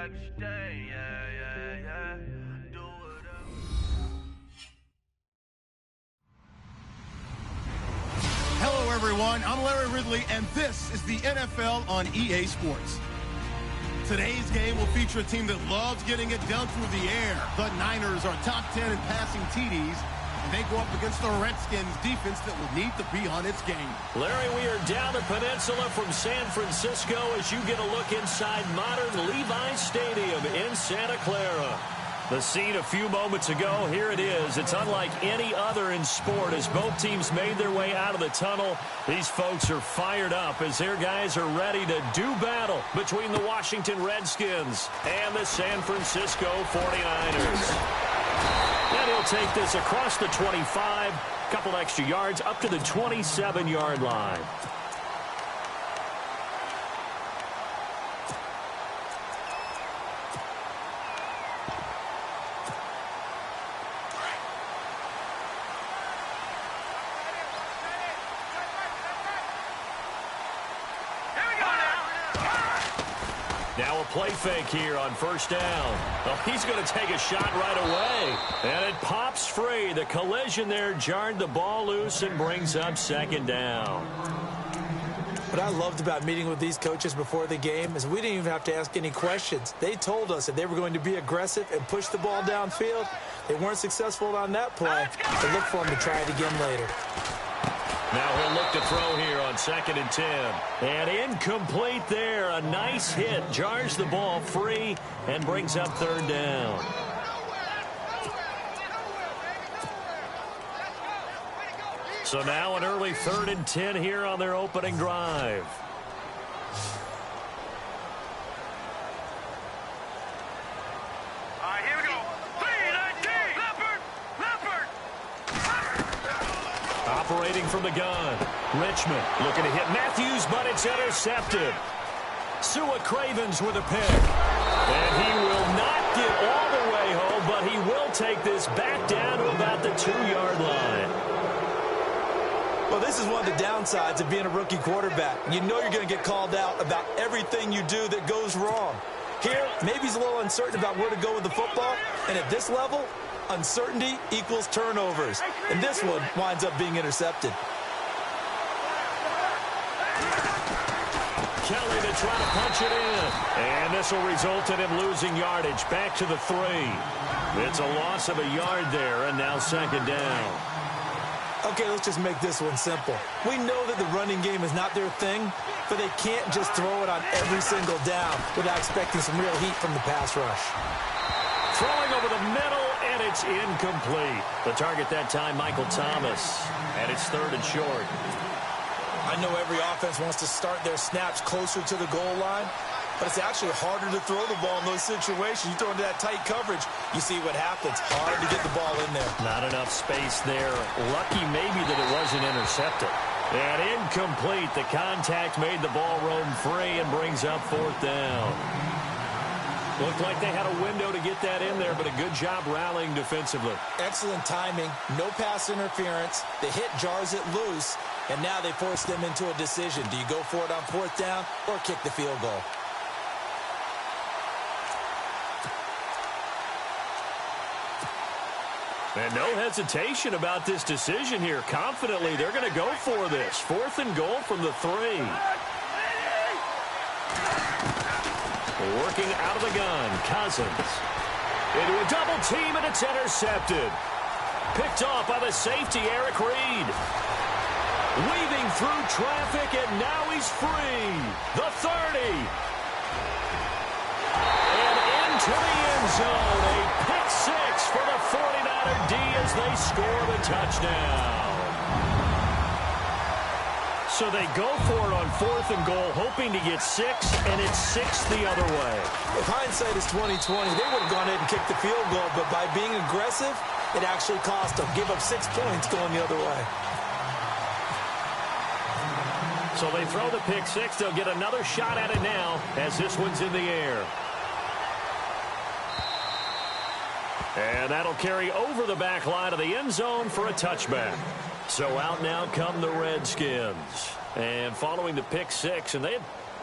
backstage, yeah. Do whatever. Hello, everyone. I'm Larry Ridley, and this is the NFL on EA Sports. Today's game will feature a team that loves getting it done through the air. The Niners are top 10 in passing TDs, and they go up against the Redskins defense that will need to be on its game. Larry, we are down the peninsula from San Francisco as you get a look inside modern Levi's Stadium in Santa Clara. The scene a few moments ago, here it is. It's unlike any other in sport as both teams made their way out of the tunnel. These folks are fired up as their guys are ready to do battle between the Washington Redskins and the San Francisco 49ers. And he'll take this across the 25, couple extra yards up to the 27-yard line. Now a play fake here on first down. Oh, he's going to take a shot right away. And it pops free. The collision there jarred the ball loose and brings up second down. What I loved about meeting with these coaches before the game is we didn't even have to ask any questions. They told us that they were going to be aggressive and push the ball downfield. They weren't successful on that play, so look for them to try it again later. Now he'll look to throw here on 2nd and 10. And incomplete there. A nice hit. Jars the ball free and brings up third down. So now an early 3rd and 10 here on their opening drive. Operating from the gun. Richmond looking to hit Matthews, but it's intercepted. Sua Cravens with a pick. And he will not get all the way home, but he will take this back down to about the 2-yard line. Well, this is one of the downsides of being a rookie quarterback. You know you're going to get called out about everything you do that goes wrong. Here, maybe he's a little uncertain about where to go with the football, and at this level, uncertainty equals turnovers. And this one winds up being intercepted. Kelly to try to punch it in. And this will result in him losing yardage back to the 3. It's a loss of a yard there, and now second down. Okay, let's just make this one simple. We know that the running game is not their thing, but they can't just throw it on every single down without expecting some real heat from the pass rush. Throwing over the middle, and it's incomplete. The target that time, Michael Thomas. And it's 3rd and short. I know every offense wants to start their snaps closer to the goal line, but it's actually harder to throw the ball in those situations. You throw into that tight coverage, you see what happens. Hard to get the ball in there. Not enough space there. Lucky maybe that it wasn't intercepted. And incomplete. The contact made the ball roam free and brings up 4th down. Looked like they had a window to get that in there, but a good job rallying defensively. Excellent timing. No pass interference. The hit jars it loose, and now they force them into a decision. Do you go for it on 4th down or kick the field goal? And no hesitation about this decision here. Confidently, they're going to go for this. 4th and goal from the 3. Working out of the gun, Cousins. Into a double team, and it's intercepted. Picked off by the safety, Eric Reed. Weaving through traffic, and now he's free. The 30. And into the end zone. A pick 6 for the 49er D as they score the touchdown. So they go for it on 4th and goal, hoping to get 6, and it's 6 the other way. If hindsight is 20/20, they would have gone ahead and kicked the field goal, but by being aggressive, it actually cost them. Give up 6 points going the other way. So they throw the pick 6. They'll get another shot at it now as this one's in the air. And that'll carry over the back line of the end zone for a touchback. So out now come the Redskins. And following the pick 6, and they had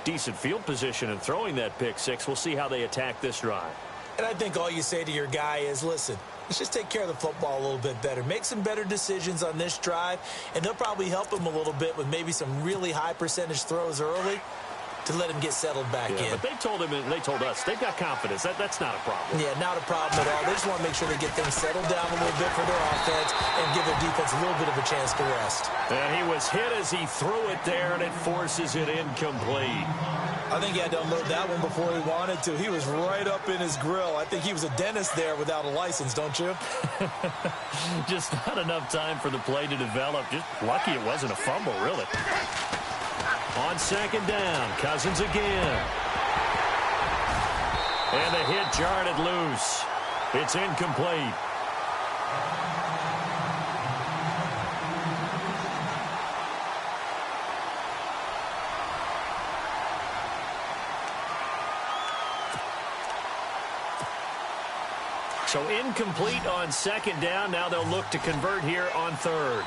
decent field position and throwing that pick six. We'll see how they attack this drive. And I think all you say to your guy is, listen, let's just take care of the football a little bit better. Make some better decisions on this drive, and they'll probably help him a little bit with maybe some really high percentage throws early to let him get settled back in. But they told him, and they told us, they've got confidence. That's not a problem. Yeah, not a problem at all. They just want to make sure they get things settled down a little bit for their offense and give their defense a little bit of a chance to rest. And he was hit as he threw it there, and it forces it incomplete. I think he had to unload that one before he wanted to. He was right up in his grill. I think he was a dentist there without a license, don't you? Just not enough time for the play to develop. Just lucky it wasn't a fumble, really. On second down, Cousins again. And the hit jarred it loose. It's incomplete. So incomplete on second down. Now they'll look to convert here on third.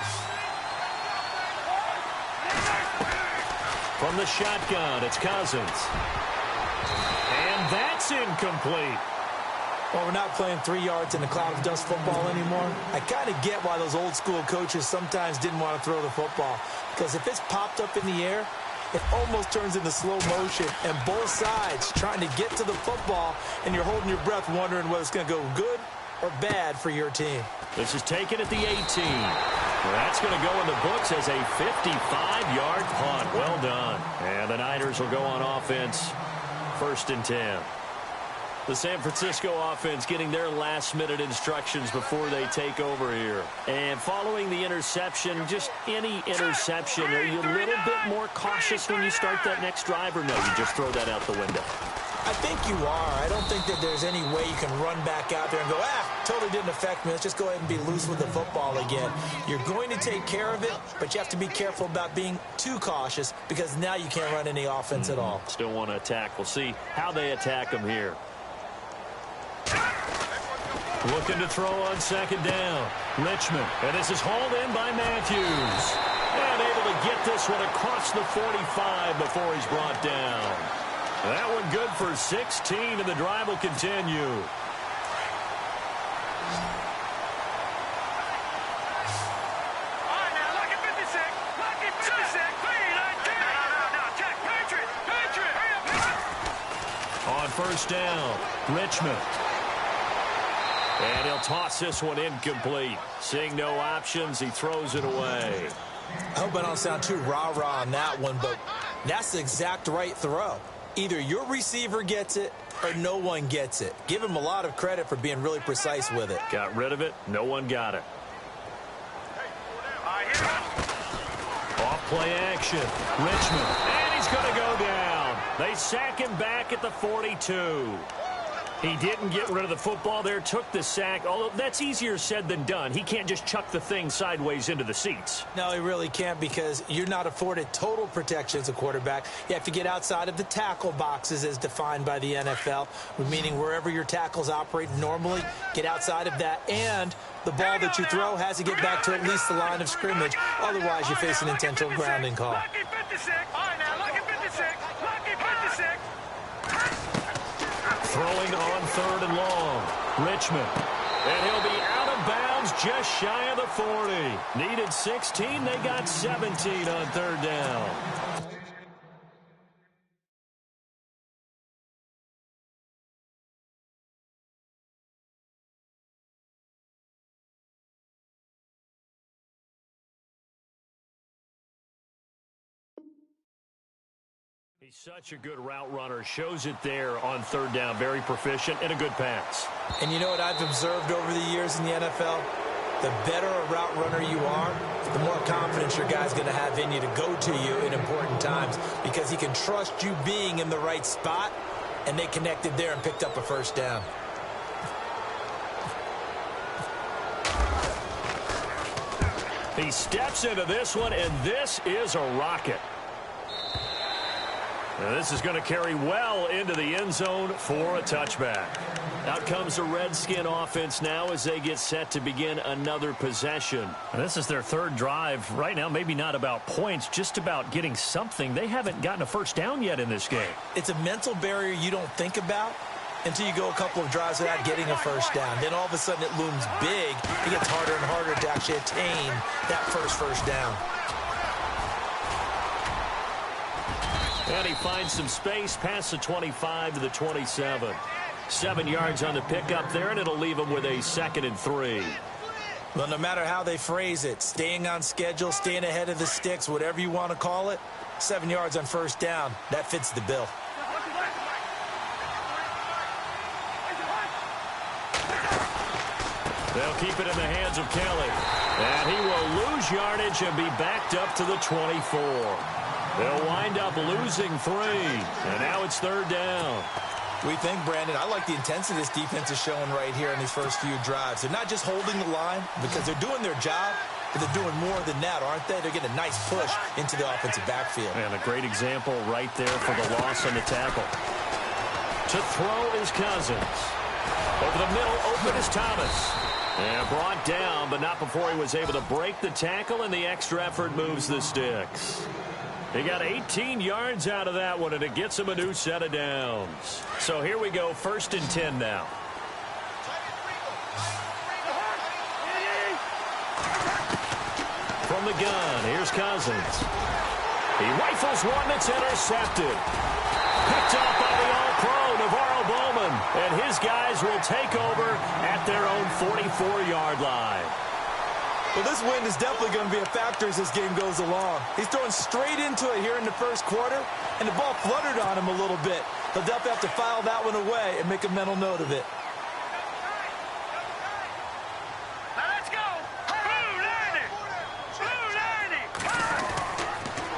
From the shotgun, it's Cousins. And that's incomplete. Well, we're not playing 3 yards in a cloud of dust football anymore. I kind of get why those old school coaches sometimes didn't want to throw the football. Because if it's popped up in the air, it almost turns into slow motion. And both sides trying to get to the football, and you're holding your breath wondering whether it's going to go good or bad for your team. This is taken at the 18. That's going to go in the books as a 55-yard punt. Well done. And the Niners will go on offense, 1st and 10. The San Francisco offense getting their last-minute instructions before they take over here. And following the interception, just any interception, are you a little bit more cautious when you start that next drive, or no, you just throw that out the window? I think you are. I don't think that there's any way you can run back out there and go, totally didn't affect me. Let's just go ahead and be loose with the football again. You're going to take care of it, but you have to be careful about being too cautious because now you can't run any offense at all. Still want to attack. We'll see how they attack them here. Looking to throw on second down. Richmond. And this is hauled in by Matthews. And able to get this one across the 45 before he's brought down. That one good for 16, and the drive will continue. On first down, Richmond. And he'll toss this one incomplete. Seeing no options, he throws it away. I hope I don't sound too rah-rah on that one, but that's the exact right throw. Either your receiver gets it or no one gets it. Give him a lot of credit for being really precise with it. Got rid of it. No one got it. Off play action. Richmond. And he's going to go down. They sack him back at the 42. He didn't get rid of the football there, took the sack. Although that's easier said than done. He can't just chuck the thing sideways into the seats. No, he really can't because you're not afforded total protection as a quarterback. You have to get outside of the tackle boxes as defined by the NFL, meaning wherever your tackles operate normally, get outside of that. And the ball that you throw has to get back to at least the line of scrimmage. Otherwise, you face an intentional grounding call. Throwing on third and long. Richmond. And he'll be out of bounds just shy of the 40. Needed 16. They got 17 on third down. He's such a good route runner. Shows it there on third down. Very proficient and a good pass. And you know what I've observed over the years in the NFL? The better a route runner you are, the more confidence your guy's going to have in you to go to you in important times because he can trust you being in the right spot, and they connected there and picked up a first down. He steps into this one, and this is a rocket. And this is going to carry well into the end zone for a touchback. Out comes the Redskin offense now as they get set to begin another possession. And this is their third drive. Right now, maybe not about points, just about getting something. They haven't gotten a first down yet in this game. It's a mental barrier you don't think about until you go a couple of drives without getting a first down. Then all of a sudden it looms big. It gets harder and harder to actually attain that first down. And he finds some space past the 25 to the 27. 7 yards on the pickup there, and it'll leave him with a 2nd and 3. Well, no matter how they phrase it, staying on schedule, staying ahead of the sticks, whatever you want to call it, 7 yards on first down, that fits the bill. They'll keep it in the hands of Kelly. And he will lose yardage and be backed up to the 24. They'll wind up losing 3. And now it's 3rd down. We think, Brandon, I like the intensity this defense is showing right here in these first few drives. They're not just holding the line because they're doing their job, but they're doing more than that, aren't they? They're getting a nice push into the offensive backfield. And a great example right there for the loss on the tackle. To throw is Cousins. Over the middle, open is Thomas. And brought down, but not before he was able to break the tackle, and the extra effort moves the sticks. He got 18 yards out of that one, and it gets him a new set of downs. So here we go, 1st and 10 now. From the gun, here's Cousins. He rifles one that's intercepted. Picked up by the All-Pro, Navarro Bowman. And his guys will take over at their own 44-yard line. Well, this wind is definitely going to be a factor as this game goes along. He's throwing straight into it here in the first quarter, and the ball fluttered on him a little bit. He'll definitely have to file that one away and make a mental note of it. Let's go.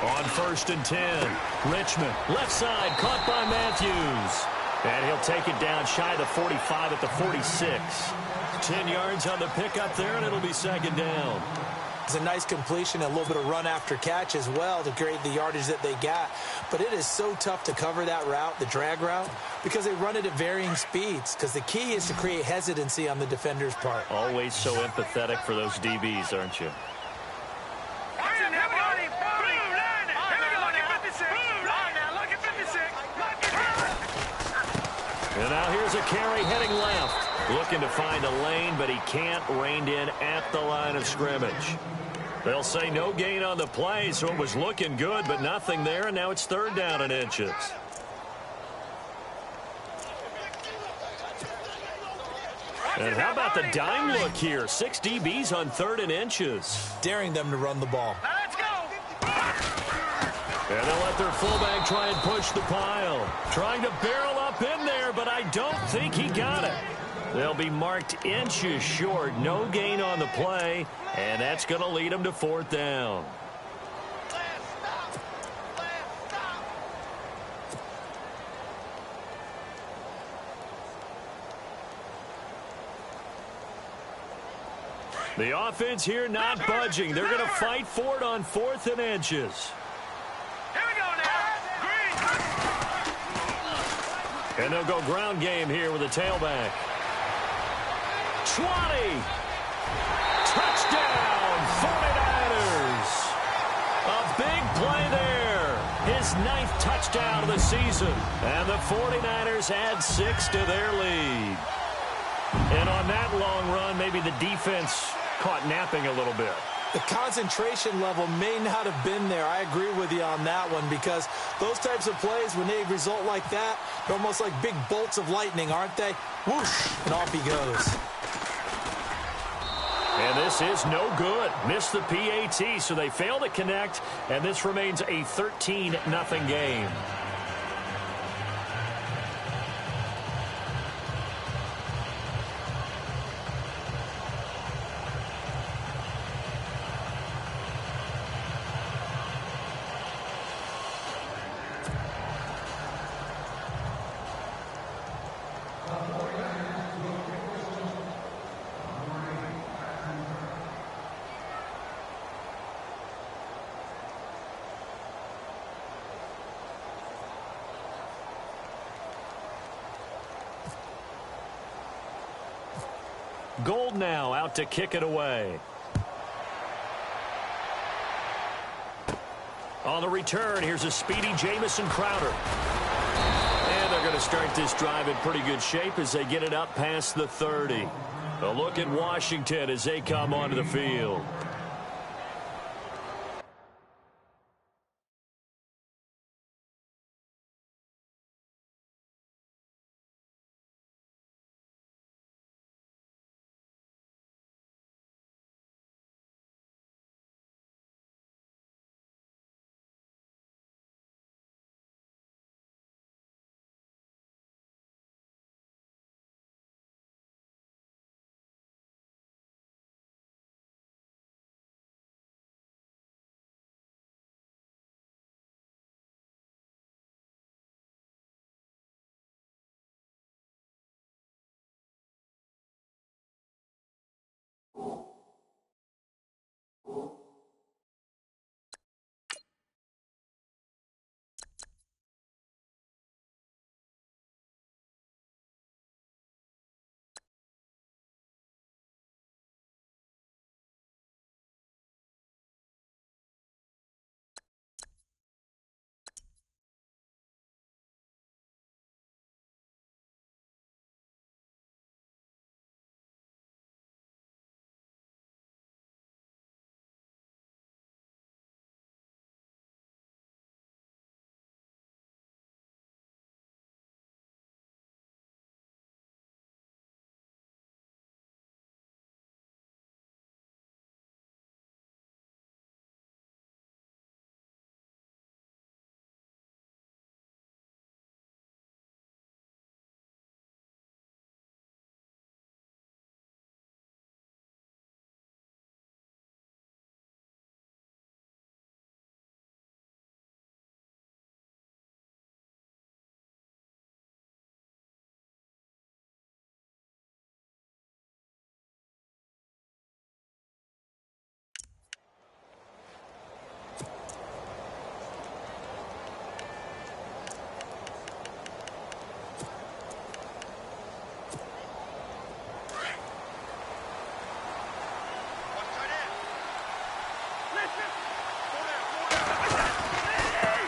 On 1st and 10, Richmond, left side, caught by Matthews. And he'll take it down shy of the 45 at the 46. 10 yards on the pickup there, and it'll be 2nd down. It's a nice completion, a little bit of run after catch as well to create the yardage that they got. But it is so tough to cover that route, the drag route, because they run it at varying speeds. Because the key is to create hesitancy on the defender's part. Always so empathetic for those DBs, aren't you? And now here's a carry heading left. Looking to find a lane, but he can't. Reined in at the line of scrimmage. They'll say no gain on the play, so it was looking good, but nothing there, and now it's 3rd down and inches. And how about the dime look here? 6 DBs on 3rd and inches. Daring them to run the ball. Let's go. And they'll let their fullback try and push the pile. Trying to barrel up in there, but I don't think he got it. They'll be marked inches short. No gain on the play, and that's going to lead them to 4th down. The offense here not budging. They're going to fight for it on 4th and inches. Here we go now. Green. And they'll go ground game here with a tailback. 20. Touchdown, 49ers. A big play there. His 9th touchdown of the season. And the 49ers add 6 to their lead. And on that long run, maybe the defense caught napping a little bit. The concentration level may not have been there. I agree with you on that one because those types of plays, when they result like that, they're almost like big bolts of lightning, aren't they? Whoosh, and off he goes. And this is no good. Missed the PAT, so they fail to connect, and this remains a 13-0 game. Gold now out to kick it away. On the return, here's a speedy Jamison Crowder. And they're going to start this drive in pretty good shape as they get it up past the 30. A look at Washington as they come onto the field.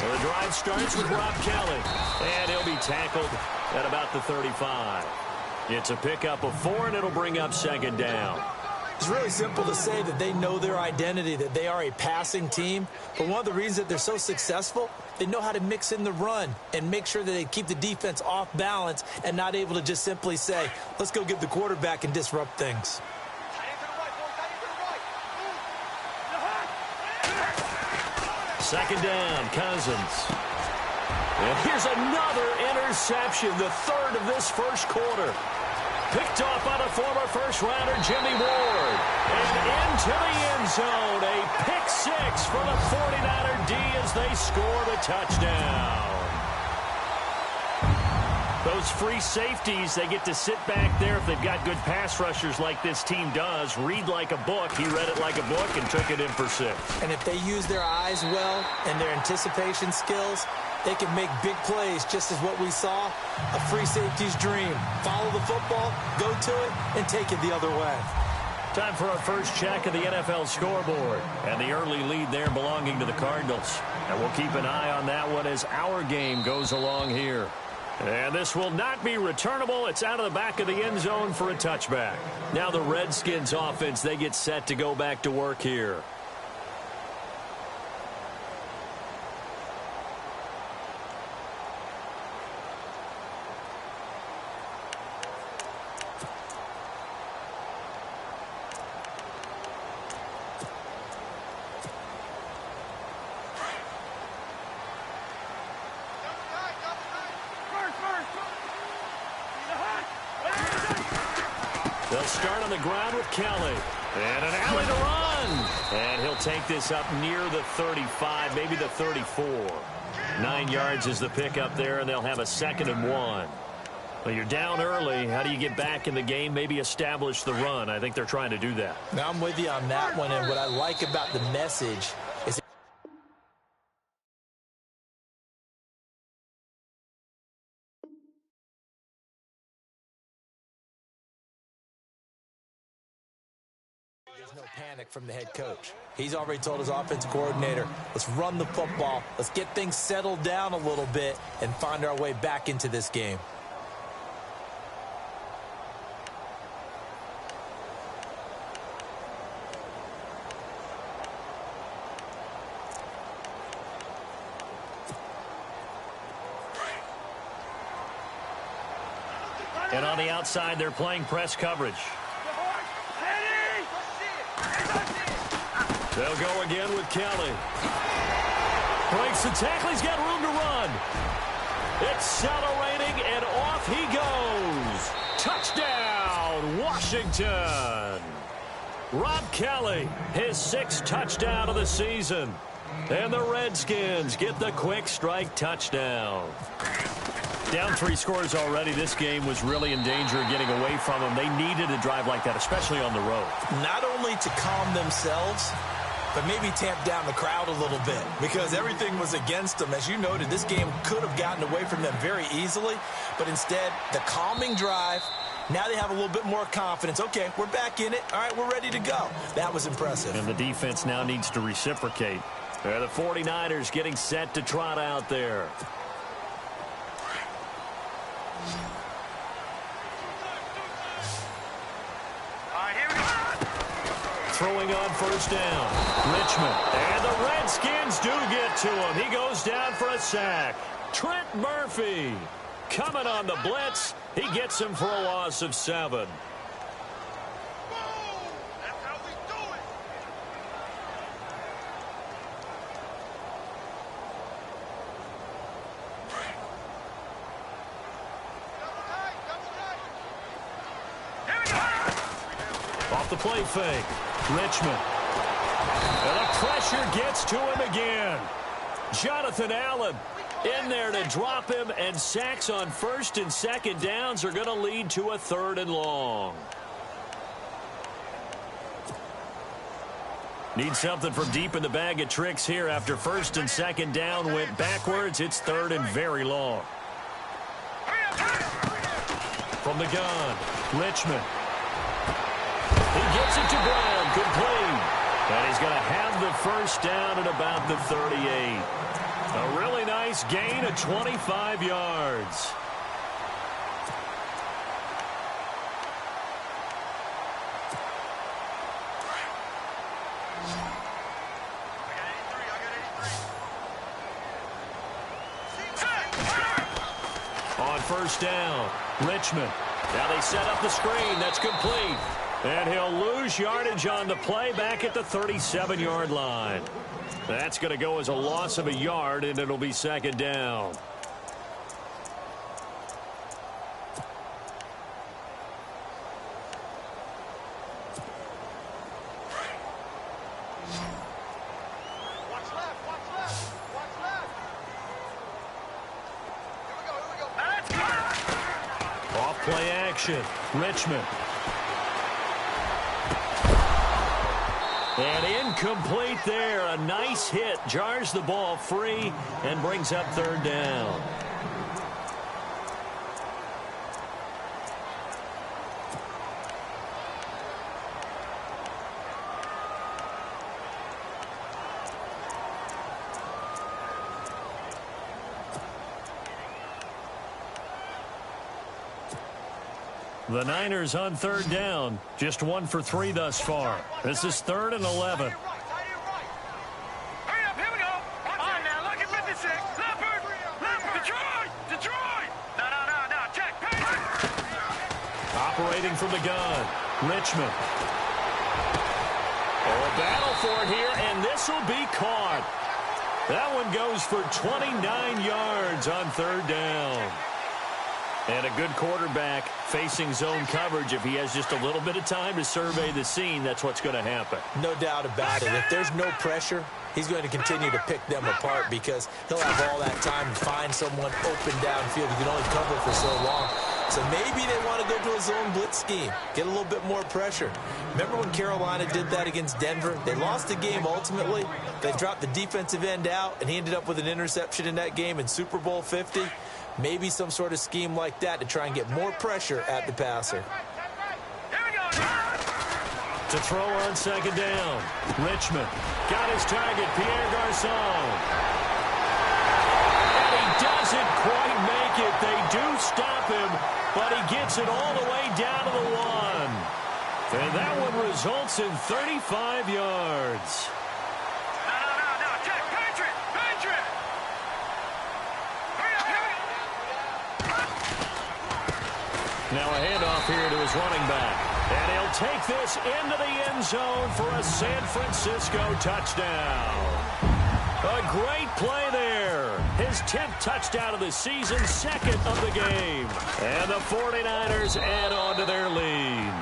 Well, the drive starts with Rob Kelly, and he'll be tackled at about the 35. It's a pickup of 4, and it'll bring up second down. It's really simple to say that they know their identity, that they are a passing team. But one of the reasons that they're so successful, they know how to mix in the run and make sure that they keep the defense off balance and not able to just simply say, let's go get the quarterback and disrupt things. Second down, Cousins. And here's another interception, the third of this first quarter. Picked off by the former first-rounder Jimmy Ward. And into the end zone, a pick six for the 49er D as they score the touchdown. Those free safeties, they get to sit back there if they've got good pass rushers like this team does. Read like a book. He read it like a book and took it in for 6. And if they use their eyes well and their anticipation skills, they can make big plays, just as what we saw, a free safety's dream. Follow the football, go to it, and take it the other way. Time for our first check of the NFL scoreboard. And the early lead there belonging to the Cardinals. And we'll keep an eye on that one as our game goes along here. And this will not be returnable. It's out of the back of the end zone for a touchback. Now the Redskins offense, they get set to go back to work here. They'll start on the ground with Kelly. And an alley to run. And he'll take this up near the 35, maybe the 34. 9 yards is the pickup there, and they'll have a 2nd and 1. Well, you're down early. How do you get back in the game, maybe establish the run? I think they're trying to do that. Now, I'm with you on that one, and what I like about the message no panic from the head coach. He's already told his offensive coordinator, let's run the football, let's get things settled down a little bit and find our way back into this game. And on the outside, they're playing press coverage. They'll go again with Kelly. Breaks the tackle. He's got room to run. Accelerating, and off he goes. Touchdown, Washington. Rob Kelly, his 6th touchdown of the season. And the Redskins get the quick strike touchdown. Down 3 scores already. This game was really in danger of getting away from them. They needed a drive like that, especially on the road. Not only to calm themselves, but maybe tamp down the crowd a little bit because everything was against them. As you noted, this game could have gotten away from them very easily, but instead, the calming drive, now they have a little bit more confidence. Okay, we're back in it. All right, we're ready to go. That was impressive. And the defense now needs to reciprocate. The 49ers getting set to trot out there. Throwing on first down. Richmond. And the Redskins do get to him. He goes down for a sack. Trent Murphy coming on the blitz. He gets him for a loss of 7. Off the play fake. Richmond. And the pressure gets to him again. Jonathan Allen in there to drop him, and sacks on 1st and 2nd downs are going to lead to a 3rd and long. Need something from deep in the bag of tricks here after 1st and 2nd down went backwards. It's 3rd and very long. From the gun, Richmond. He gets it to Brown, complete. And he's going to have the 1st down at about the 38. A really nice gain of 25 yards. On 1st down, Richmond. Now they set up the screen. That's complete. And he'll lose yardage on the play back at the 37-yard line. That's going to go as a loss of a yard, and it'll be 2nd down. Watch left, watch left, watch left. Here we go. Let's go. Off play action, Richmond. And incomplete there. A nice hit. Jars the ball free and brings up 3rd down. The Niners on 3rd down. Just 1 for 3 thus far. This is 3rd and 11. Hurry up, here we go. On now, look at 56. Leopard. Detroit. No. Check. Operating from the gun. Richmond. Oh, a battle for it here, and this will be caught. That one goes for 29 yards on 3rd down. And a good quarterback facing zone coverage. If he has just a little bit of time to survey the scene, that's what's going to happen. No doubt about it. If there's no pressure, he's going to continue to pick them apart because he'll have all that time to find someone open downfield. He can only cover for so long. So maybe they want to go to a zone blitz scheme, get a little bit more pressure. Remember when Carolina did that against Denver? They lost the game ultimately. They dropped the defensive end out, and he ended up with an interception in that game in Super Bowl 50. Maybe some sort of scheme like that to try and get more pressure at the passer. Here we go. To To throw on second down. Richmond got his target, Pierre Garçon. And he doesn't quite make it. They do stop him, but he gets it all the way down to the 1. And that one results in 35 yards. No. Patriot. Now a handoff here to his running back. And he'll take this into the end zone for a San Francisco touchdown. A great play there. His 10th touchdown of the season, 2nd of the game. And the 49ers add on to their lead.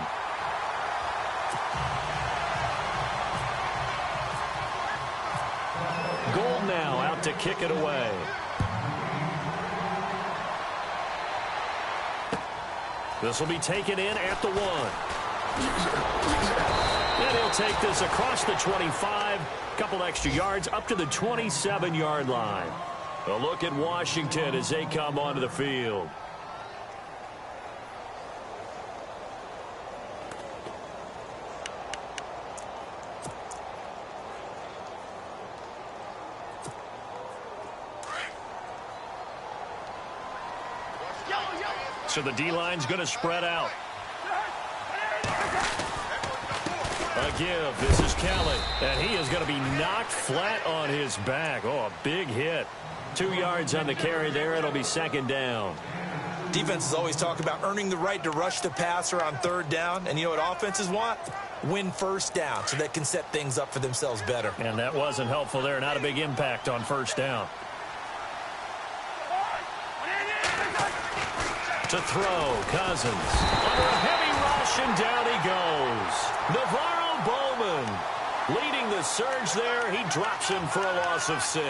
Gold now out to kick it away. This will be taken in at the 1. And he'll take this across the 25. Couple extra yards up to the 27-yard line. A look at Washington as they come onto the field. So the D-line's going to spread out. A give. This is Kelly. And he is going to be knocked flat on his back. Oh, a big hit. 2 yards on the carry there. It'll be second down. Defenses always talk about earning the right to rush the passer on third down. And you know what offenses want? Win first down so they can set things up for themselves better. And that wasn't helpful there. Not a big impact on first down. To throw, Cousins. Under a heavy rush, and down he goes. Navarro Bowman leading the surge there. He drops him for a loss of 6.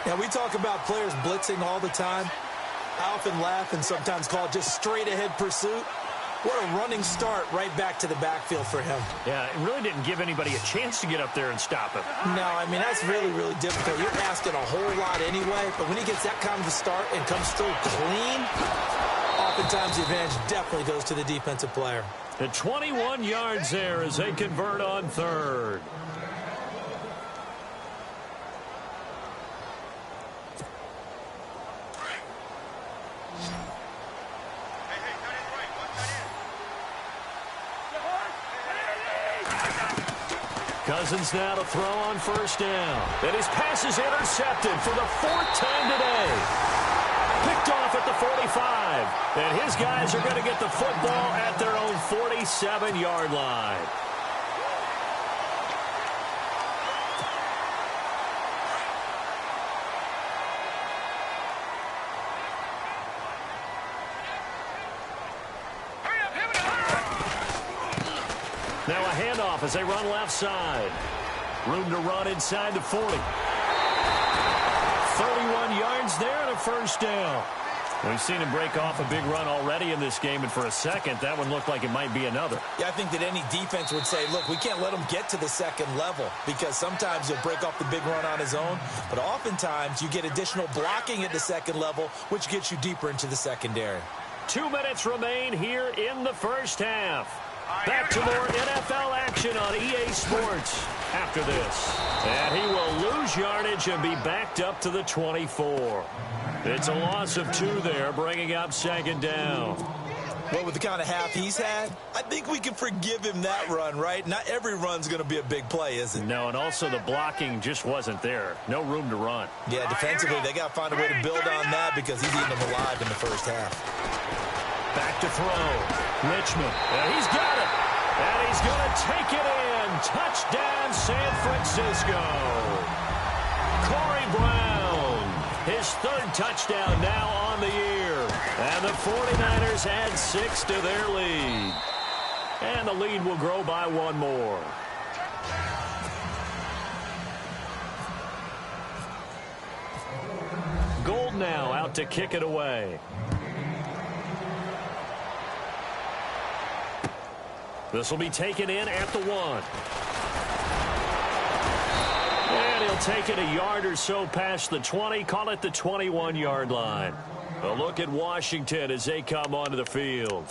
Yeah, we talk about players blitzing all the time. I often laugh and sometimes call it just straight-ahead pursuit. What a running start right back to the backfield for him. Yeah, it really didn't give anybody a chance to get up there and stop him. No, I mean, that's really, really difficult. You're asking a whole lot anyway, but when he gets that kind of a start and comes through clean, oftentimes the advantage definitely goes to the defensive player. The 21 yards there as they convert on third. Cousins now to throw on first down. And his pass is intercepted for the 4th time today. Picked off at the 45. And his guys are going to get the football at their own 47-yard line. Now a handoff as they run left side. Room to run inside the 40. 31 yards there and a first down. We've seen him break off a big run already in this game, and for a second, that one looked like it might be another. Yeah, I think that any defense would say, look, we can't let him get to the second level because sometimes he'll break off the big run on his own, but oftentimes you get additional blocking at the second level, which gets you deeper into the secondary. 2 minutes remain here in the first half. Back to more NFL action on EA Sports after this. And he will lose yardage and be backed up to the 24. It's a loss of 2 there, bringing up second down. Well, with the kind of half he's had, I think we can forgive him that run, right? Not every run's going to be a big play, is it? No, and also the blocking just wasn't there. No room to run. Yeah, defensively, they got to find a way to build on that because he's eating them alive in the first half. Back to throw. Richmond. And he's got it. And he's going to take it in. Touchdown, San Francisco. Corey Brown. His 3rd touchdown now on the year. And the 49ers add 6 to their lead. And the lead will grow by 1 more. Gold now out to kick it away. This will be taken in at the 1. And he'll take it a yard or so past the 20. Call it the 21-yard line. A look at Washington as they come onto the field.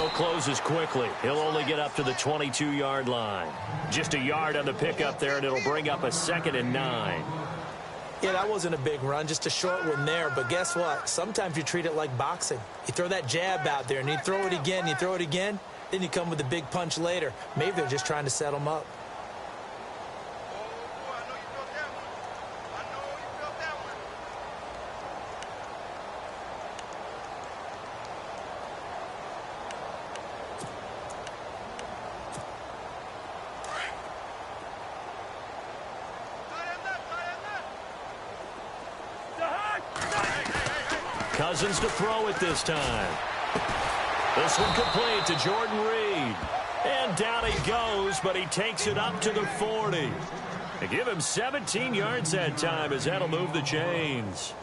Deal closes quickly. He'll only get up to the 22-yard line. Just a yard on the pickup there, and it'll bring up a 2nd and 9. Yeah, that wasn't a big run, just a short one there. But guess what? Sometimes you treat it like boxing. You throw that jab out there, and you throw it again, then you come with a big punch later. Maybe they're just trying to set him up. Cousins to throw it this time. This one complete to Jordan Reed. And down he goes, but he takes it up to the 40. They give him 17 yards that time as that'll move the chains.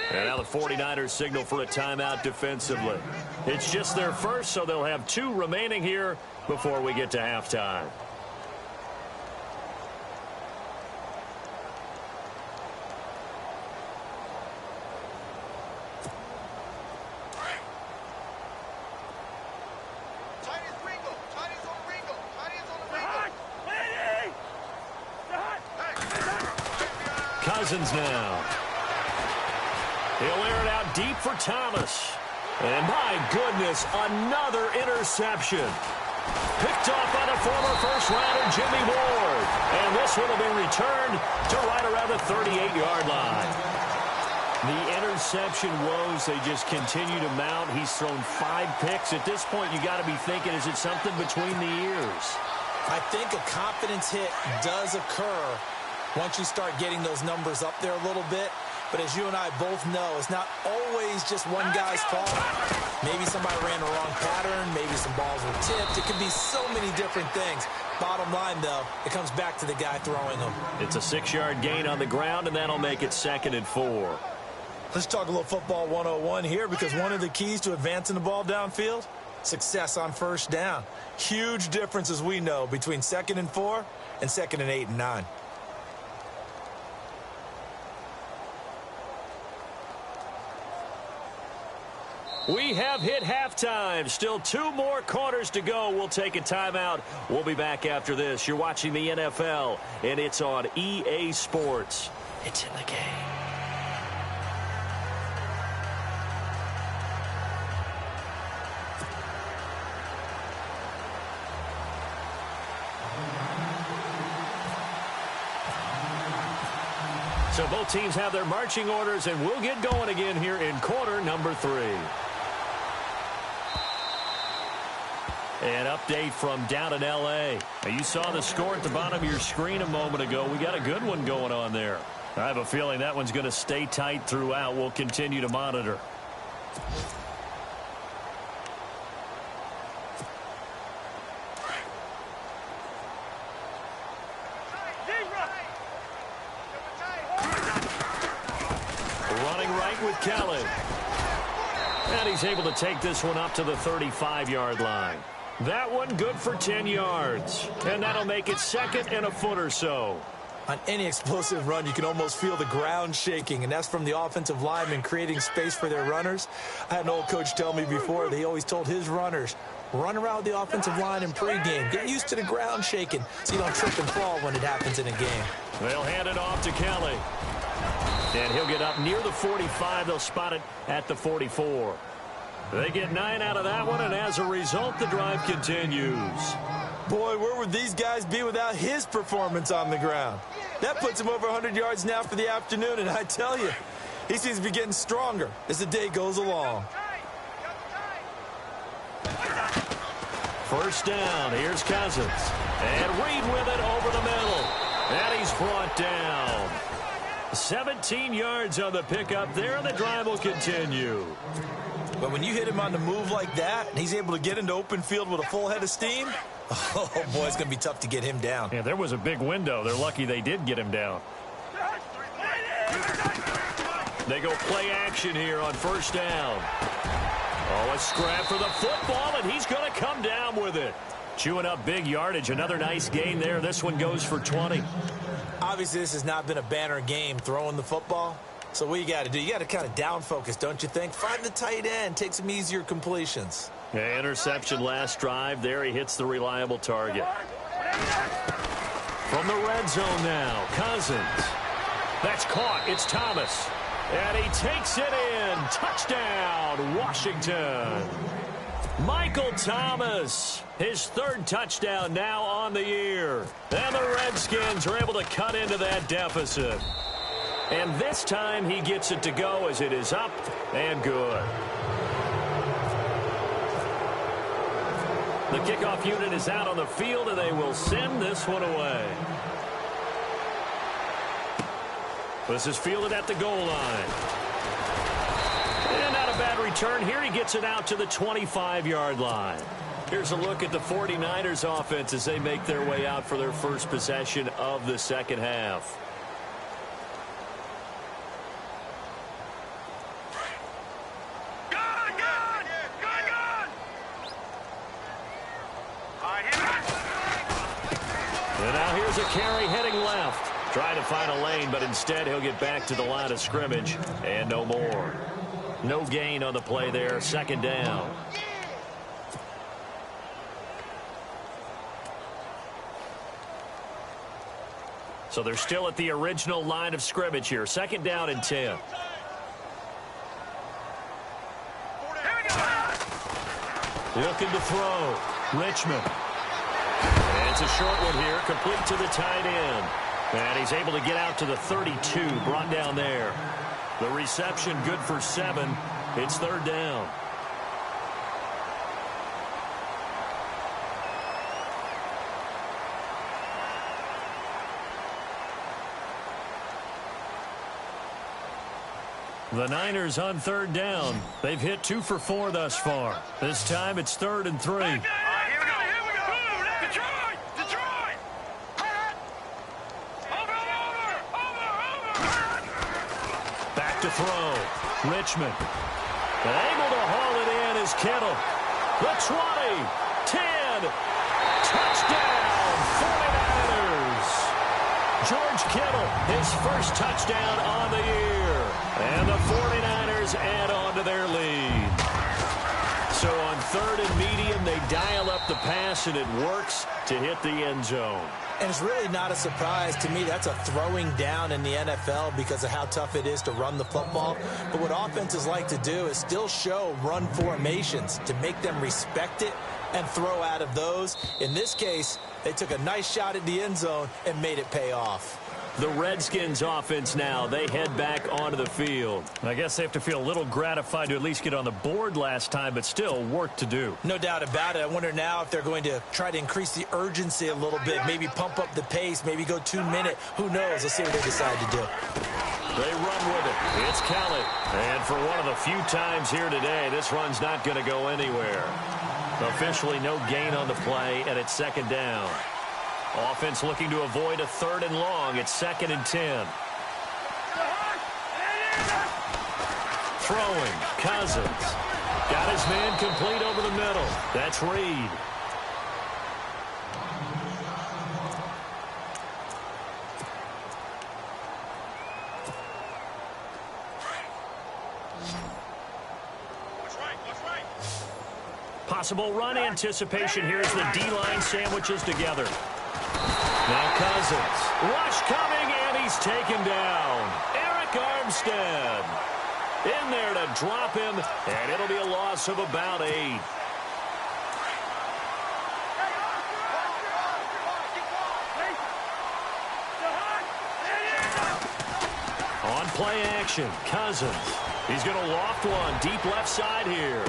And now the 49ers signal for a timeout defensively. It's just their first, so they'll have 2 remaining here before we get to halftime. Cousins now. He'll air it out deep for Thomas. And my goodness, another interception. Picked off by the former first-rounder Jimmy Ward. And this one will be returned to right around the 38-yard line. The interception woes, they just continue to mount. He's thrown 5 picks. At this point, you got to be thinking, is it something between the ears? I think a confidence hit does occur once you start getting those numbers up there a little bit. But as you and I both know, it's not always just one guy's fault. Maybe somebody ran the wrong pattern. Maybe some balls were tipped. It could be so many different things. Bottom line, though, it comes back to the guy throwing them. It's a 6-yard gain on the ground, and that'll make it 2nd and 4. Let's talk a little football 101 here, because one of the keys to advancing the ball downfield, success on first down. Huge difference, as we know, between 2nd and 4 and 2nd and 8 and 9. We have hit halftime. Still 2 more quarters to go. We'll take a timeout. We'll be back after this. You're watching the NFL, and it's on EA Sports. It's in the game. So both teams have their marching orders, and we'll get going again here in quarter number 3. An update from down in L.A. Now, you saw the score at the bottom of your screen a moment ago. We got a good one going on there. I have a feeling that one's going to stay tight throughout. We'll continue to monitor. Running right with Kelly. And he's able to take this one up to the 35-yard line. That one good for 10 yards. And that'll make it 2nd and a foot or so. On any explosive run, you can almost feel the ground shaking, and that's from the offensive linemen creating space for their runners. I had an old coach tell me before, they always told his runners, run around the offensive line in pregame. Get used to the ground shaking so you don't trip and fall when it happens in a game. They'll hand it off to Kelly. And he'll get up near the 45. They'll spot it at the 44. They get 9 out of that one, and as a result, the drive continues. Boy, where would these guys be without his performance on the ground? That puts him over 100 yards now for the afternoon, and I tell you, he seems to be getting stronger as the day goes along. First down, here's Cousins. And Reed with it over the middle. And he's brought down. 17 yards on the pickup there, and the drive will continue. But when you hit him on the move like that, and he's able to get into open field with a full head of steam, oh, boy, it's going to be tough to get him down. Yeah, there was a big window. They're lucky they did get him down. They go play action here on first down. Oh, a scrap for the football, and he's going to come down with it. Chewing up big yardage. Another nice gain there. This one goes for 20. Obviously, this has not been a banner game throwing the football. So what you got to do, you got to kind of down focus, don't you think? Find the tight end. Take some easier completions. Yeah, interception last drive. There he hits the reliable target. From the red zone now, Cousins. That's caught. It's Thomas. And he takes it in. Touchdown, Washington. Michael Thomas, his third touchdown now on the year. And the Redskins are able to cut into that deficit. And this time he gets it to go as it is up and good. The kickoff unit is out on the field, and they will send this one away. This is fielded at the goal line. And not a bad return here. He gets it out to the 25-yard line. Here's a look at the 49ers offense as they make their way out for their first possession of the second half. And now here's a carry heading left. Trying to find a lane, but instead he'll get back to the line of scrimmage and no more. No gain on the play there. Second down. So they're still at the original line of scrimmage here. Second down and 10. Looking to throw. Richmond. And it's a short one here, complete to the tight end. And he's able to get out to the 32, brought down there. The reception good for 7. It's third down. The Niners on third down. They've hit 2 for 4 thus far. This time it's 3rd and 3. Here we go. Detroit! Back to throw. Richmond. Able to haul it in is Kittle. The 20. 10. Touchdown, 49ers. George Kittle, his first touchdown on the year. And the 49ers add on to their lead. So on 3rd and medium, they dial up the pass, and it works to hit the end zone. And it's really not a surprise to me. That's a throwing down in the NFL because of how tough it is to run the football. But what offenses like to do is still show run formations to make them respect it and throw out of those. In this case, they took a nice shot at the end zone and made it pay off. The Redskins offense now, they head back onto the field. I guess they have to feel a little gratified to at least get on the board last time, but still work to do. No doubt about it. I wonder now if they're going to try to increase the urgency a little bit, maybe pump up the pace, maybe go 2-minute. Who knows? Let's see what they decide to do. They run with it. It's Kelly. And for one of the few times here today, this run's not going to go anywhere. Officially no gain on the play, and it's second down. Offense looking to avoid a 3rd and long. It's 2nd and 10. Throwing. Cousins. Got his man complete over the middle. That's Reed. Possible run anticipation. Here's the D-line sandwiches together. Now Cousins. Rush coming, and he's taken down. Eric Armstead in there to drop him, and it'll be a loss of about 8. On play action, Cousins. He's going to loft one deep left side here.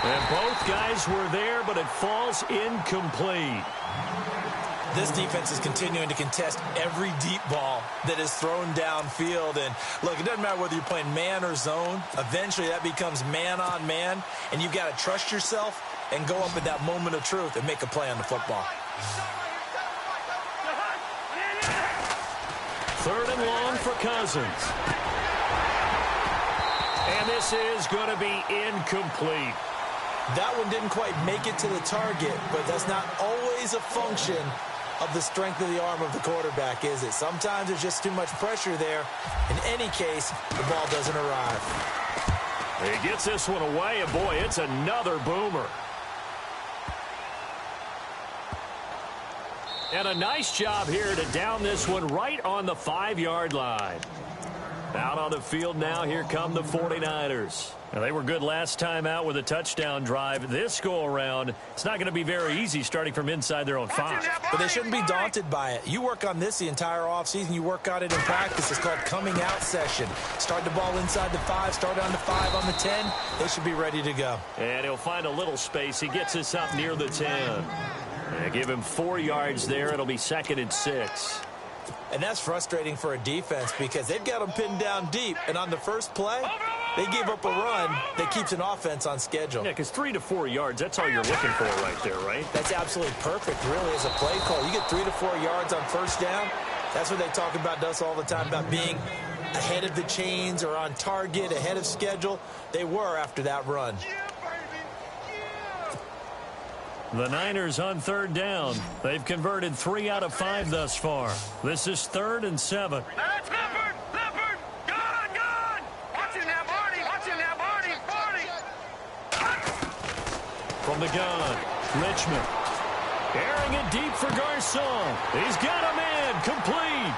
And both guys were there, but it falls incomplete. This defense is continuing to contest every deep ball that is thrown downfield. And, look, it doesn't matter whether you're playing man or zone. Eventually, that becomes man-on-man, and you've got to trust yourself and go up at that moment of truth and make a play on the football. 3rd and long for Cousins. And this is going to be incomplete. That one didn't quite make it to the target, but that's not always a function of the strength of the arm of the quarterback, is it? Sometimes there's just too much pressure there. In any case, the ball doesn't arrive. He gets this one away, and boy, it's another boomer. And a nice job here to down this one right on the 5-yard line. Out on the field now, here come the 49ers. Now, they were good last time out with a touchdown drive. This go-around, it's not going to be very easy starting from inside their own 5. But they shouldn't be daunted by it. You work on this the entire offseason. You work on it in practice. It's called coming out session. Start the ball inside the 5, start on the 5, on the 10. They should be ready to go. And he'll find a little space. He gets this up near the 10. And give him 4 yards there. It'll be 2nd and 6. And that's frustrating for a defense because they've got them pinned down deep. And on the first play, they gave up a run that keeps an offense on schedule. Yeah, because 3 to 4 yards, that's all you're looking for right there, right? That's absolutely perfect, really, as a play call. You get 3 to 4 yards on first down. That's what they talk about us all the time, about being ahead of the chains or on target, ahead of schedule. They were after that run. The Niners on 3rd down. They've converted 3 out of 5 thus far. This is 3rd and 7. That's Leopard! Leopard! Gone! Watch him now, Barney! Watch him now, Barney! From the gun, Richmond. Airing it deep for Garcon. He's got him in. Complete.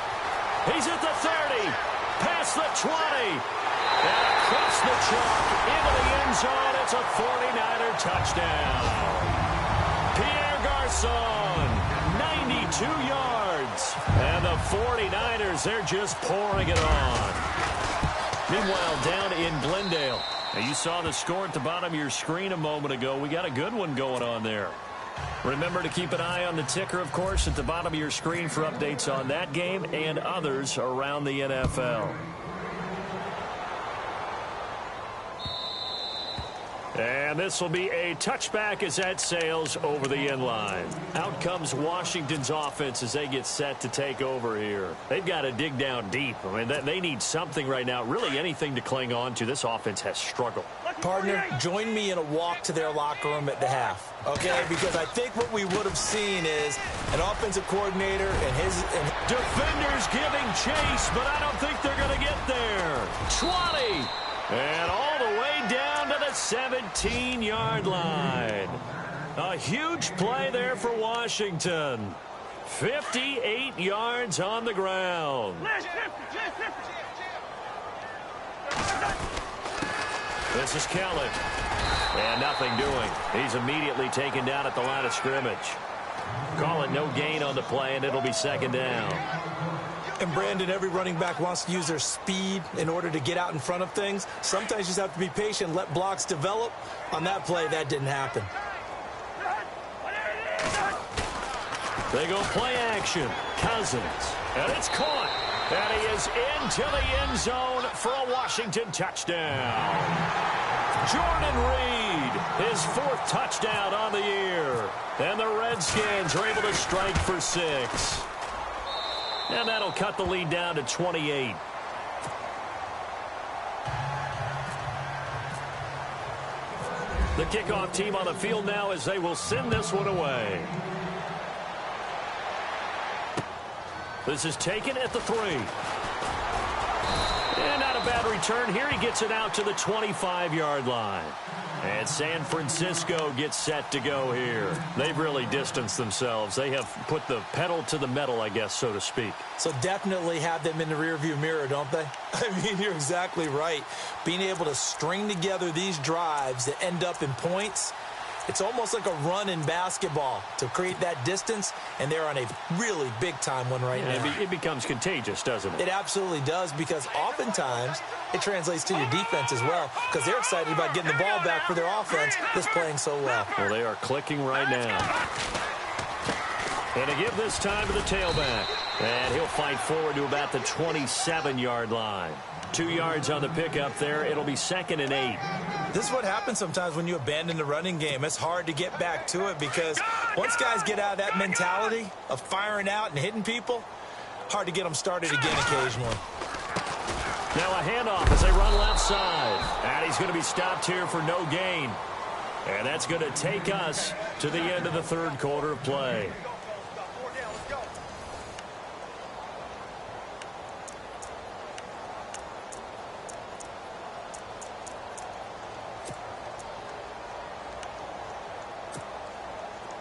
He's at the 30. Past the 20. And across the chalk into the end zone. It's a 49er touchdown. Pierre Garcon, 92 yards. And the 49ers, they're just pouring it on. Meanwhile, down in Glendale. Now, you saw the score at the bottom of your screen a moment ago. We got a good one going on there. Remember to keep an eye on the ticker, of course, at the bottom of your screen for updates on that game and others around the NFL. And this will be a touchback as that sails over the end line. Out comes Washington's offense as they get set to take over here. They've got to dig down deep. I mean, they need something right now, really anything to cling on to. This offense has struggled. Partner, join me in a walk to their locker room at the half, okay? Because I think what we would have seen is an offensive coordinator and his... Defenders giving chase, but I don't think they're going to get there. 20. And all the way down to the 17-yard line. A huge play there for Washington. 58 yards on the ground. This is Kelly. And nothing doing. He's immediately taken down at the line of scrimmage. Call it no gain on the play, and it'll be 2nd down. And, Brandon, every running back wants to use their speed in order to get out in front of things. Sometimes you just have to be patient, let blocks develop. On that play, that didn't happen. They go play action. Cousins. And it's caught. And he is into the end zone for a Washington touchdown. Jordan Reed, his 4th touchdown on the year. And the Redskins are able to strike for 6. And that'll cut the lead down to 28. The kickoff team on the field now as they will send this one away. This is taken at the 3. And not a bad return here. He gets it out to the 25-yard line. And San Francisco gets set to go here. They've really distanced themselves. They have put the pedal to the metal, I guess, so to speak. So definitely have them in the rearview mirror, don't they? I mean, you're exactly right. Being able to string together these drives that end up in points, it's almost like a run in basketball to create that distance, and they're on a really big-time one right now. It becomes contagious, doesn't it? It absolutely does, because oftentimes it translates to your defense as well, because they're excited about getting the ball back for their offense that's playing so well. Well, they are clicking right now. And to give this time to the tailback. And he'll fight forward to about the 27-yard line. 2 yards on the pickup there. It'll be 2nd and 8. This is what happens sometimes when you abandon the running game. It's hard to get back to it because once guys get out of that mentality of firing out and hitting people, hard to get them started again occasionally. Now a handoff as they run left side. And he's going to be stopped here for no gain. And that's going to take us to the end of the third quarter of play.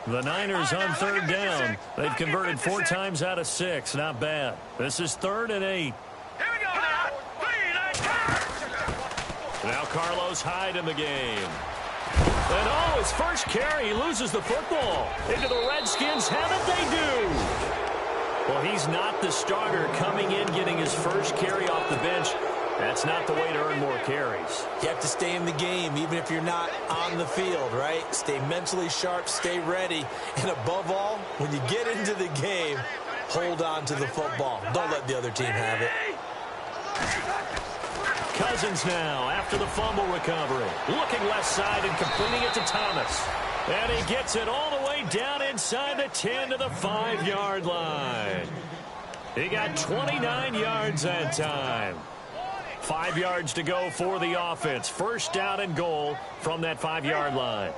The Niners on third down. They've converted 4 times out of 6. Not bad. This is 3rd and 8. Here we go now. Now Carlos Hyde in the game. And oh, his first carry, he loses the football. Into the Redskins have it, they do. Well, he's not the starter coming in, getting his first carry off the bench. That's not the way to earn more carries. You have to stay in the game, even if you're not on the field, right? Stay mentally sharp, stay ready. And above all, when you get into the game, hold on to the football. Don't let the other team have it. Cousins now after the fumble recovery. Looking left side and completing it to Thomas. And he gets it all the way down inside the 10 to the 5-yard line. He got 29 yards that time. 5 yards to go for the offense. First down and goal from that 5-yard line.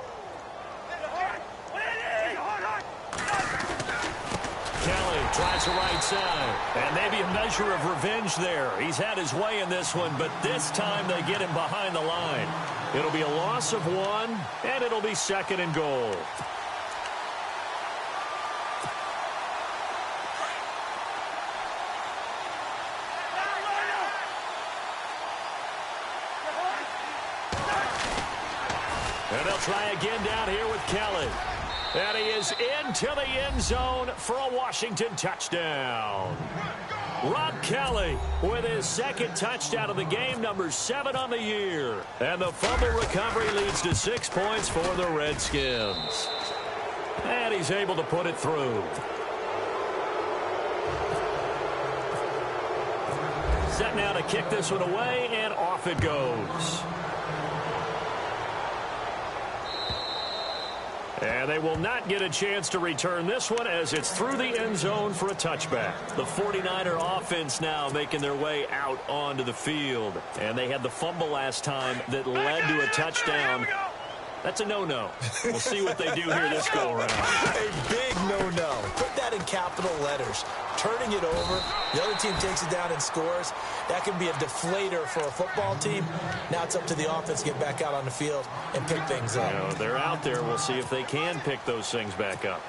Kelly tries the right side. And maybe a measure of revenge there. He's had his way in this one, but this time they get him behind the line. It'll be a loss of 1, and it'll be 2nd and goal. And they'll try again down here with Kelly. And he is into the end zone for a Washington touchdown. Rob Kelly with his 2nd touchdown of the game, number 7 on the year. And the fumble recovery leads to 6 points for the Redskins. And he's able to put it through. Set now to kick this one away, and off it goes. And they will not get a chance to return this one as it's through the end zone for a touchback. The 49er offense now making their way out onto the field. And they had the fumble last time that led to a touchdown. That's a no-no. We'll see what they do here this go-around. A big no-no. Put that in capital letters. Turning it over, the other team takes it down and scores. That can be a deflator for a football team. Now it's up to the offense to get back out on the field and pick things up. You know, they're out there. We'll see if they can pick those things back up.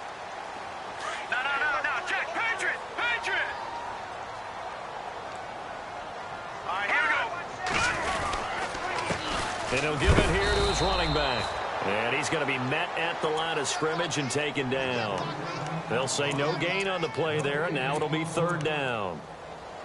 No. Check. Patriot. All right, here we go. And he'll give it here to his running back. And he's going to be met at the line of scrimmage and taken down. They'll say no gain on the play there, and now it'll be 3rd down.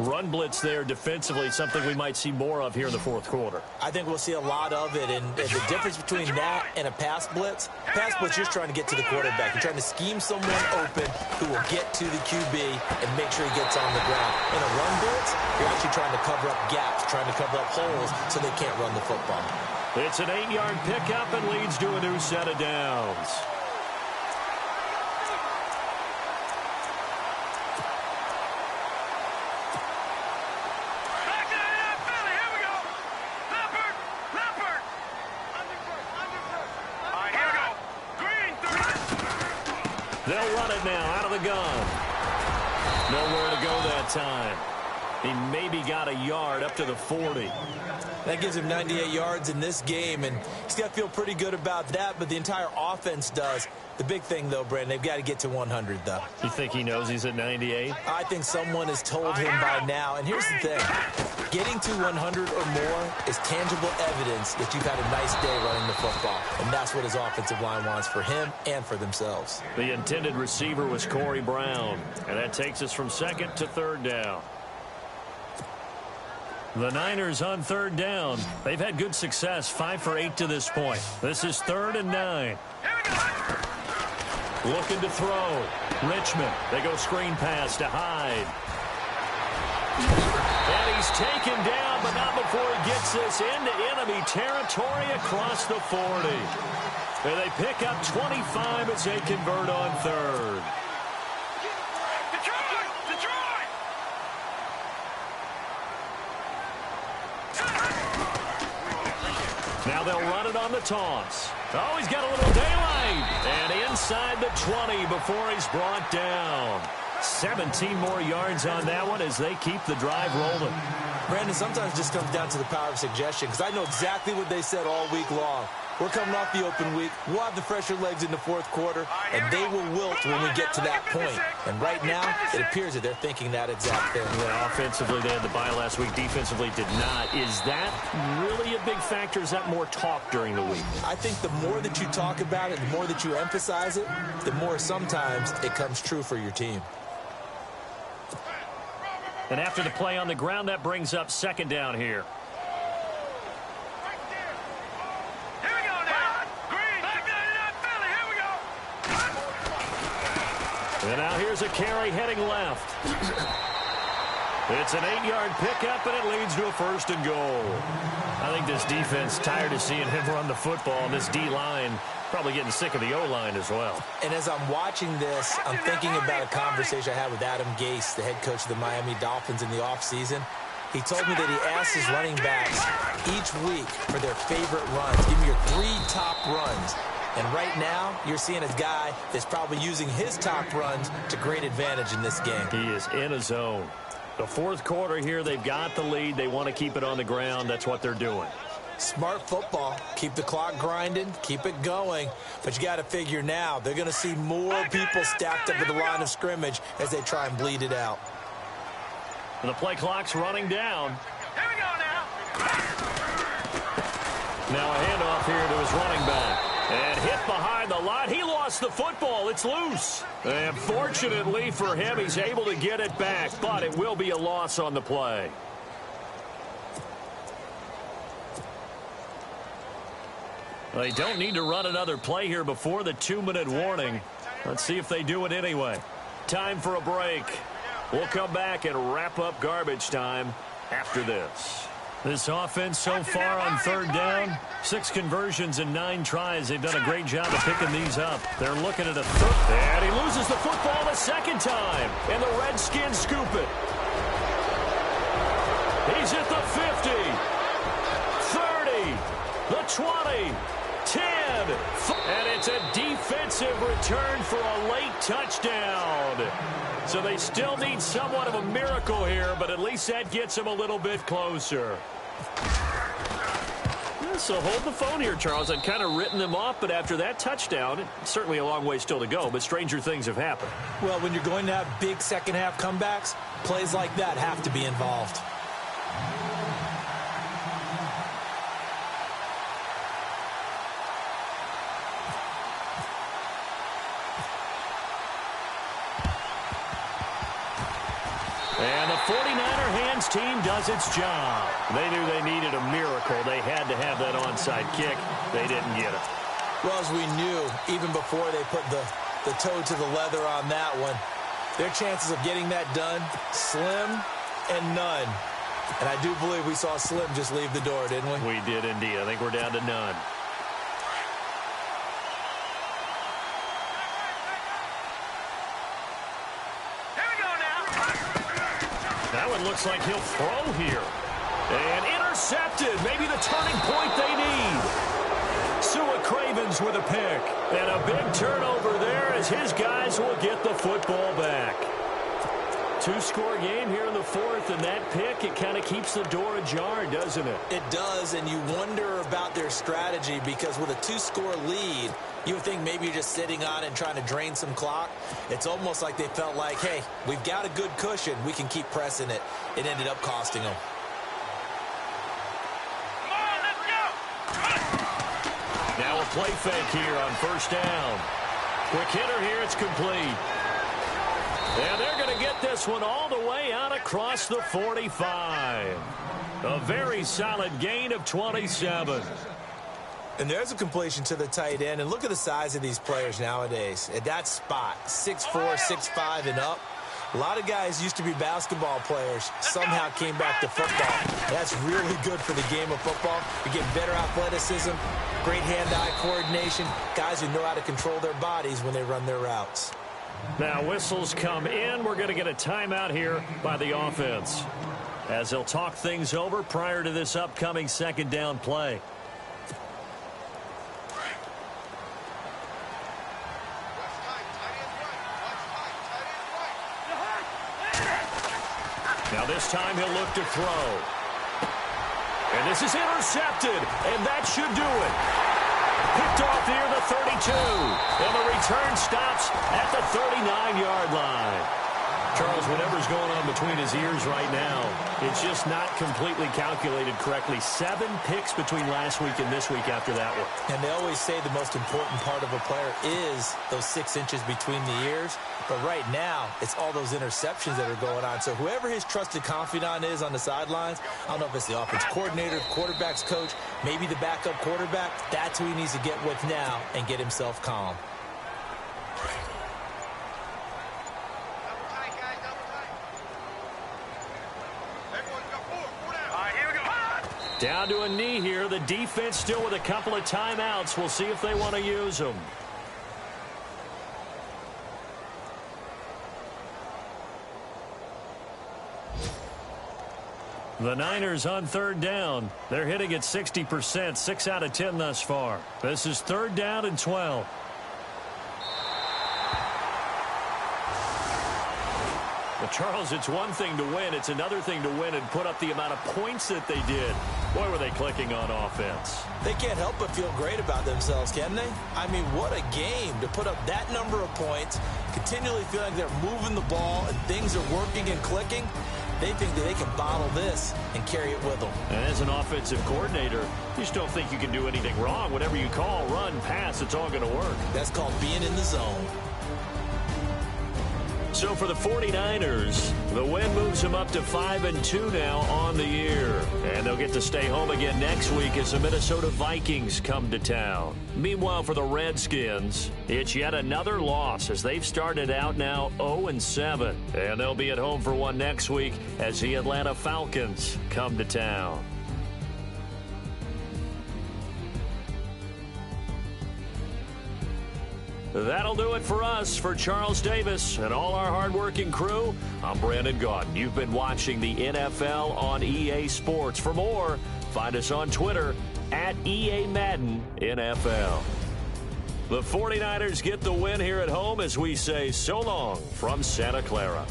Run blitz there defensively, something we might see more of here in the 4th quarter. I think we'll see a lot of it, and the difference between that and a pass blitz, you're just trying to get to the quarterback. You're trying to scheme someone open who will get to the QB and make sure he gets on the ground. In a run blitz, you're actually trying to cover up gaps, trying to cover up holes so they can't run the football. It's an 8-yard pickup and leads to a new set of downs. They'll run it now out of the gun. Nowhere to go that time. He maybe got a yard up to the 40. That gives him 98 yards in this game, and he's got to feel pretty good about that, but the entire offense does. The big thing, though, Brandon, they've got to get to 100, though. You think he knows he's at 98? I think someone has told him by now. And here's the thing. Getting to 100 or more is tangible evidence that you've had a nice day running the football. And that's what his offensive line wants for him and for themselves. The intended receiver was Corey Brown. And that takes us from 2nd to 3rd down. The Niners on 3rd down. They've had good success, 5 for 8 to this point. This is 3rd and 9. Looking to throw. Richmond. They go screen pass to Hyde. And he's taken down, but not before he gets this into enemy territory across the 40. And they pick up 25 as they convert on 3rd. Detroit! Now they'll run it on the toss. Oh, he's got a little daylight. And inside the 20 before he's brought down. 17 more yards on that one as they keep the drive rolling. Brandon, sometimes it just comes down to the power of suggestion, because I know exactly what they said all week long. We're coming off the open week. We'll have the fresher legs in the fourth quarter, and they will wilt when we get to that point. And right now, it appears that they're thinking that exact thing. Yeah, offensively, they had the bye last week. Defensively, did not. Is that really a big factor? Is that more talk during the week? I think the more that you talk about it, the more that you emphasize it, the more sometimes it comes true for your team. And after the play on the ground, that brings up second down here. And now here's a carry heading left. It's an 8-yard pickup, and it leads to a 1st and goal. I think this defense tired of seeing him run the football, and this D-line probably getting sick of the O-line as well. And as I'm watching this, I'm thinking about a conversation I had with Adam Gase, the head coach of the Miami Dolphins in the offseason. He told me that he asked his running backs each week for their favorite runs. Give me your 3 top runs. And right now, you're seeing a guy that's probably using his top runs to great advantage in this game. He is in a zone. The fourth quarter here, they've got the lead. They want to keep it on the ground. That's what they're doing. Smart football. Keep the clock grinding. Keep it going. But you got to figure now, they're going to see more people stacked up at the line of scrimmage as they try and bleed it out. And the play clock's running down. Here we go now. Now a handoff here to his running back. And hit behind the line. He lost the football. It's loose. And fortunately for him, he's able to get it back. But it will be a loss on the play. They don't need to run another play here before the 2-minute warning. Let's see if they do it anyway. Time for a break. We'll come back and wrap up garbage time after this. This offense so far on 3rd down, 6 conversions and 9 tries. They've done a great job of picking these up. They're looking at a 3rd. And he loses the football the 2nd time. And the Redskins scoop it. He's at the 50, 30, the 20, 10. And it's a defensive return for a late touchdown. So they still need somewhat of a miracle here, but at least that gets them a little bit closer. So hold the phone here, Charles. I'd kind of written them off, but after that touchdown, it's certainly a long way still to go, but stranger things have happened. Well, when you're going to have big second-half comebacks, plays like that have to be involved. And the 49er hands team does its job. They knew they needed a miracle. They had to have that onside kick. They didn't get it. Well, as we knew, even before they put the toe to the leather on that one, their chances of getting that done, slim and none. And I do believe we saw Slim just leave the door, didn't we? We did indeed. I think we're down to none. That one looks like he'll throw here. And intercepted. Maybe the turning point they need. Sua Cravens with a pick. And a big turnover there as his guys will get the football back. 2-score game here in the 4th, and that pick, it kind of keeps the door ajar, doesn't it? It does, and you wonder about their strategy because with a 2-score lead, you would think maybe you're just sitting on it and trying to drain some clock. It's almost like they felt like, hey, we've got a good cushion. We can keep pressing it. It ended up costing them. Come on, let's go. Now a play fake here on 1st down. Quick hitter here, it's complete. And they're going to get this one all the way out across the 45. A very solid gain of 27. And there's a completion to the tight end. And look at the size of these players nowadays. At that spot, 6'4", 6'5", and up. A lot of guys used to be basketball players, somehow came back to football. That's really good for the game of football. You get better athleticism, great hand-eye coordination, guys who know how to control their bodies when they run their routes. Now whistles come in. We're going to get a timeout here by the offense as they'll talk things over prior to this upcoming 2nd down play. Now this time he'll look to throw. And this is intercepted, and that should do it. Picked off near the 32, and the return stops at the 39-yard line. Charles, whatever's going on between his ears right now, it's just not completely calculated correctly. 7 picks between last week and this week after that one. And they always say the most important part of a player is those 6 inches between the ears. But right now, it's all those interceptions that are going on. So whoever his trusted confidant is on the sidelines, I don't know if it's the offense coordinator, quarterback's coach, maybe the backup quarterback, that's who he needs to get with now and get himself calm. Down to a knee here. The defense still with a couple of timeouts. We'll see if they want to use them. The Niners on 3rd down. They're hitting at 60%, 6 out of 10 thus far. This is 3rd down and 12. But Charles, it's one thing to win. It's another thing to win and put up the amount of points that they did. Boy, were they clicking on offense. They can't help but feel great about themselves, can they? I mean, what a game to put up that number of points, continually feeling like they're moving the ball and things are working and clicking. They think that they can bottle this and carry it with them. And as an offensive coordinator, you just don't think you can do anything wrong. Whatever you call, run, pass, it's all going to work. That's called being in the zone. So for the 49ers, the win moves them up to 5-2 now on the year. And they'll get to stay home again next week as the Minnesota Vikings come to town. Meanwhile, for the Redskins, it's yet another loss as they've started out now 0-7. And they'll be at home for one next week as the Atlanta Falcons come to town. That'll do it for us. For Charles Davis and all our hardworking crew, I'm Brandon Gaudin. You've been watching the NFL on EA Sports. For more, find us on Twitter at EA Madden NFL. The 49ers get the win here at home as we say so long from Santa Clara.